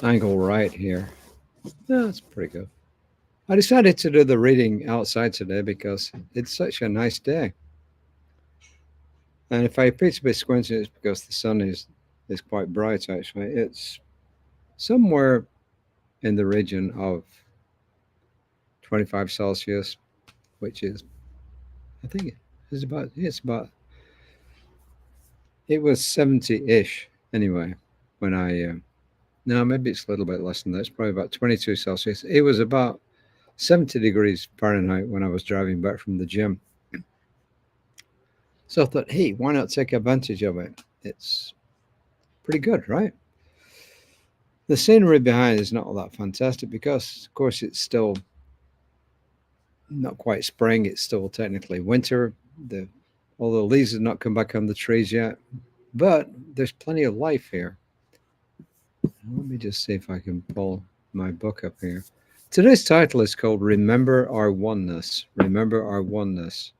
angle right here. Yeah, that's pretty good. I decided to do the reading outside today because it's such a nice day. And if I appear to be squinting, it's because the sun is quite bright actually. It's somewhere in the region of 25 Celsius, which is, I think it was 70-ish anyway when no, maybe it's a little bit less than that. It's probably about 22 Celsius. It was about 70 degrees Fahrenheit when I was driving back from the gym. So I thought, hey, why not take advantage of it? It's pretty good, right? The scenery behind is not all that fantastic because, of course, it's still not quite spring. It's still technically winter. The All the leaves have not come back on the trees yet, but there's plenty of life here. Let me just see if I can pull my book up here. Today's title is called Remember Our Oneness. Remember Our Oneness.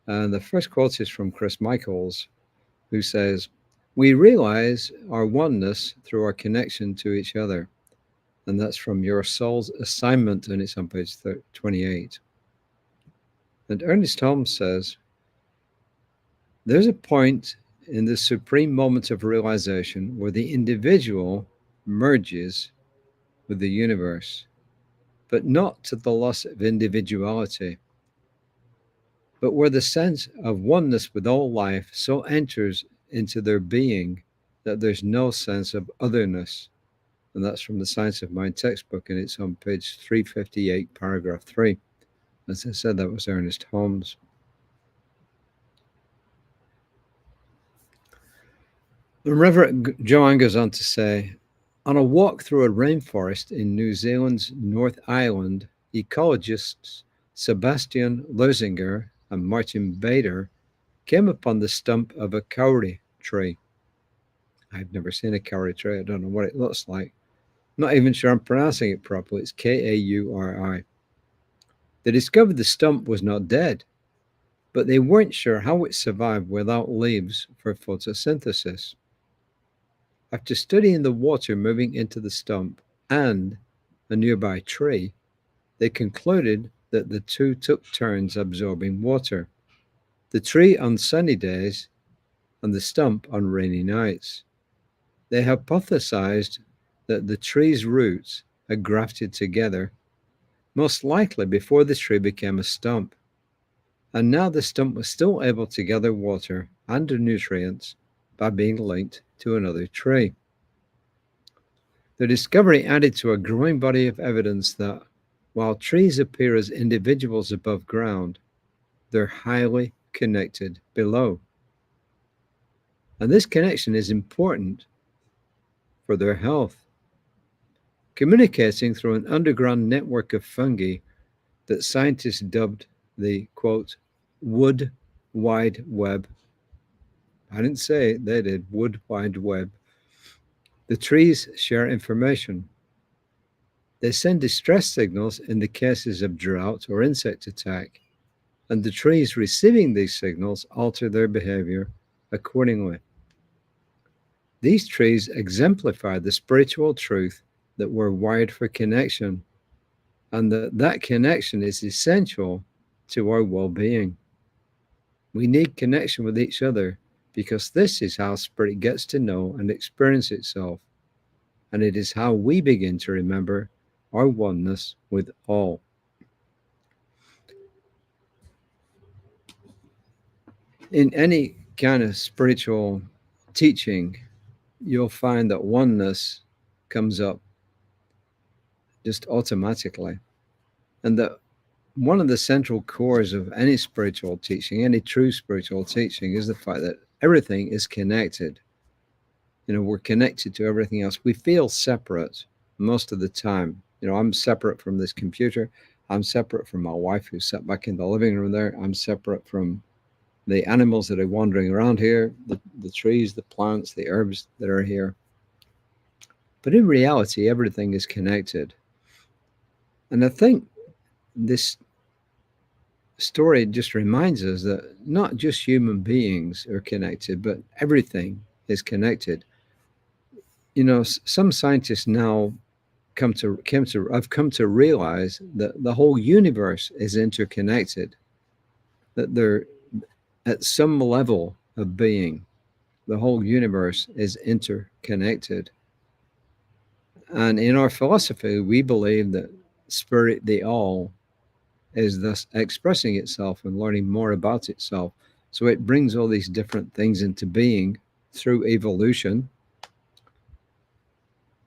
And the first quote is from Chris Michaels, who says, "We realize our oneness through our connection to each other." And that's from Your Soul's Assignment, and it's on page 28. And Ernest Holmes says, "There's a point in the supreme moment of realization where the individual merges with the universe, but not to the loss of individuality, but where the sense of oneness with all life so enters into their being that there's no sense of otherness." And that's from the Science of Mind textbook, and it's on page 358, paragraph 3. As I said, that was Ernest Holmes. The Reverend Joanne goes on to say, on a walk through a rainforest in New Zealand's North Island, ecologists Sebastian Lersinger and Martin Bader came upon the stump of a kauri tree. I've never seen a kauri tree. I don't know what it looks like. Not even sure I'm pronouncing it properly. It's Kauri. They discovered the stump was not dead, but they weren't sure how it survived without leaves for photosynthesis. After studying the water moving into the stump and a nearby tree, they concluded that the two took turns absorbing water, the tree on sunny days and the stump on rainy nights. They hypothesized that the tree's roots had grafted together, most likely before the tree became a stump, and now the stump was still able to gather water and nutrients by being linked to another tree. The discovery added to a growing body of evidence that while trees appear as individuals above ground, they're highly connected below. And this connection is important for their health, communicating through an underground network of fungi that scientists dubbed the quote, wood wide web. I didn't say it, they did, wood wide web. The trees share information. They send distress signals in the cases of drought or insect attack, and the trees receiving these signals alter their behavior accordingly. These trees exemplify the spiritual truth that we're wired for connection and that connection is essential to our well-being. We need connection with each other because this is how spirit gets to know and experience itself, and it is how we begin to remember our oneness with all. In any kind of spiritual teaching, you'll find that oneness comes up just automatically. And that one of the central cores of any spiritual teaching, any true spiritual teaching, is the fact that everything is connected. We're connected to everything else. We feel separate most of the time. I'm separate from this computer. I'm separate from my wife who's sat back in the living room there. I'm separate from the animals that are wandering around here, the trees, the plants, the herbs that are here. But in reality, everything is connected. And I think this story just reminds us that not just human beings are connected, but everything is connected. Some scientists now I've come to realize that the whole universe is interconnected, that they're at some level of being, the whole universe is interconnected. And in our philosophy, we believe that spirit, the all, is thus expressing itself and learning more about itself. So it brings all these different things into being through evolution.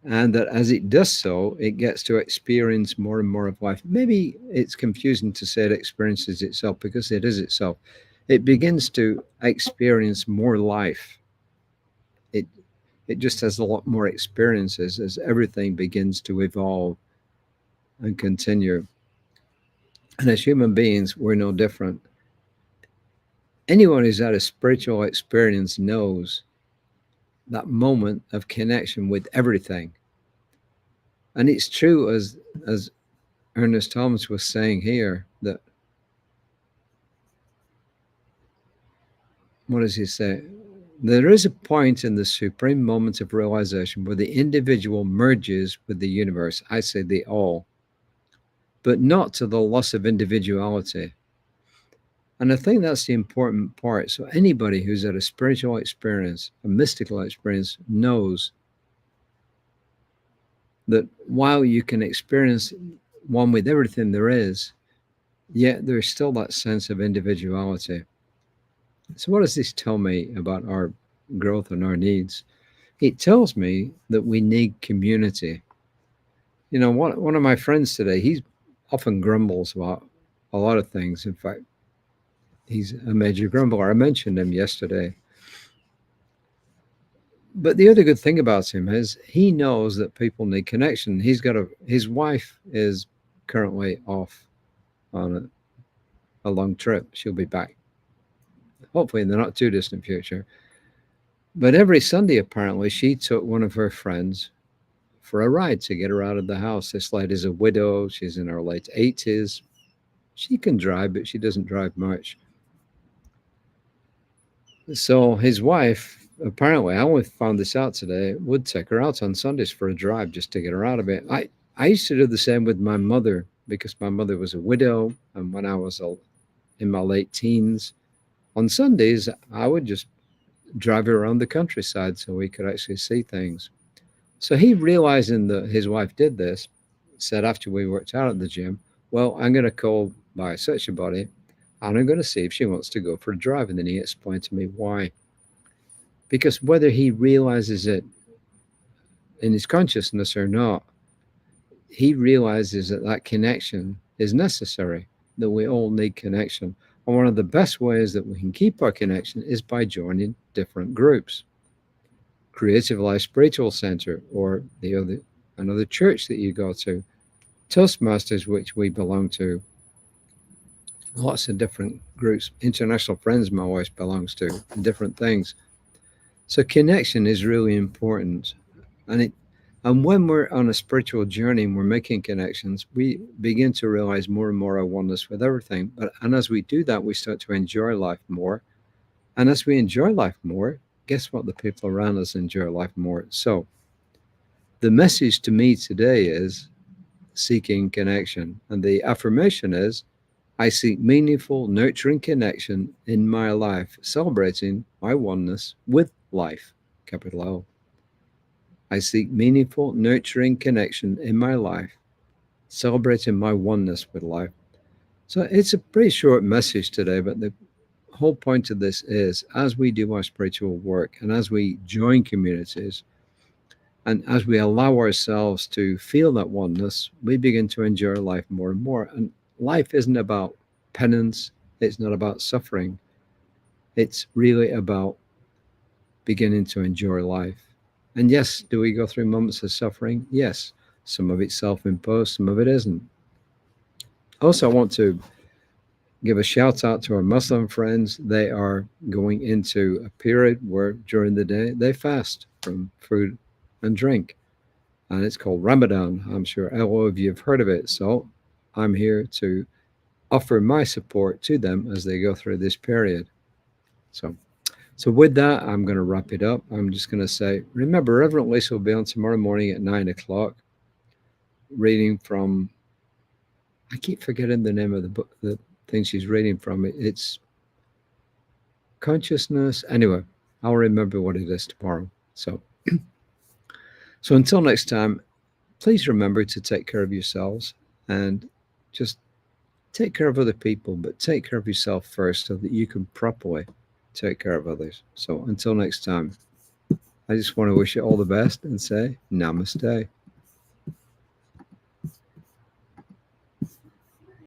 And that as it does so, it gets to experience more and more of life. Maybe it's confusing to say it experiences itself because it is itself. It begins to experience more life. It it just has a lot more experiences as everything begins to evolve and continue. And as human beings, we're no different. Anyone who's had a spiritual experience knows that moment of connection with everything. And it's true, as Ernest Thomas was saying here, that, what does he say? There is a point in the supreme moment of realization where the individual merges with the universe, I say the all, but not to the loss of individuality. And I think that's the important part. So anybody who's had a spiritual experience, a mystical experience, knows that while you can experience one with everything there is, yet there's still that sense of individuality. So what does this tell me about our growth and our needs? It tells me that we need community. One of my friends today, he often grumbles about a lot of things. In fact, he's a major grumbler. I mentioned him yesterday. But the other good thing about him is he knows that people need connection. His wife is currently off on a long trip. She'll be back, hopefully in the not too distant future. But every Sunday, apparently, she took one of her friends for a ride to get her out of the house. This lady's a widow. She's in her late 80s. She can drive, but she doesn't drive much. So his wife, apparently, I only found this out today, would take her out on Sundays for a drive just to get her out of it. I used to do the same with my mother because my mother was a widow. And when I was in my late teens, on Sundays, I would just drive her around the countryside so we could actually see things. So he, realizing that his wife did this, said after we worked out at the gym, well, I'm going to call by such a body and I'm going to see if she wants to go for a drive. And then he explained to me why. Because whether he realizes it in his consciousness or not, he realizes that that connection is necessary, that we all need connection. And one of the best ways that we can keep our connection is by joining different groups. Creative Life Spiritual Center, or another church that you go to, Toastmasters, which we belong to, lots of different groups, International Friends my wife belongs to, different things. So connection is really important. And when we're on a spiritual journey and we're making connections, we begin to realize more and more our oneness with everything. And as we do that, we start to enjoy life more. And as we enjoy life more, guess what? The people around us enjoy life more. So the message to me today is seeking connection. And the affirmation is, I seek meaningful, nurturing connection in my life, celebrating my oneness with life, capital L. I seek meaningful, nurturing connection in my life, celebrating my oneness with life. So it's a pretty short message today, but the whole point of this is, as we do our spiritual work and as we join communities and as we allow ourselves to feel that oneness, we begin to enjoy life more and more. And life isn't about penance. It's not about suffering. It's really about beginning to enjoy life. And yes, do we go through moments of suffering? Yes. Some of it's self-imposed, some of it isn't. Also, I want to give a shout out to our Muslim friends. They are going into a period where during the day they fast from food and drink. And it's called Ramadan. I'm sure all of you have heard of it. So I'm here to offer my support to them as they go through this period. So So with that, I'm going to wrap it up. I'm just going to say, remember, Reverend Lisa will be on tomorrow morning at 9 o'clock, reading from. I keep forgetting the name of the book, the thing she's reading from. It's consciousness. Anyway, I'll remember what it is tomorrow. So until next time, please remember to take care of yourselves and just take care of other people, but take care of yourself first so that you can properly take care of others. So until next time, I just want to wish you all the best and say namaste.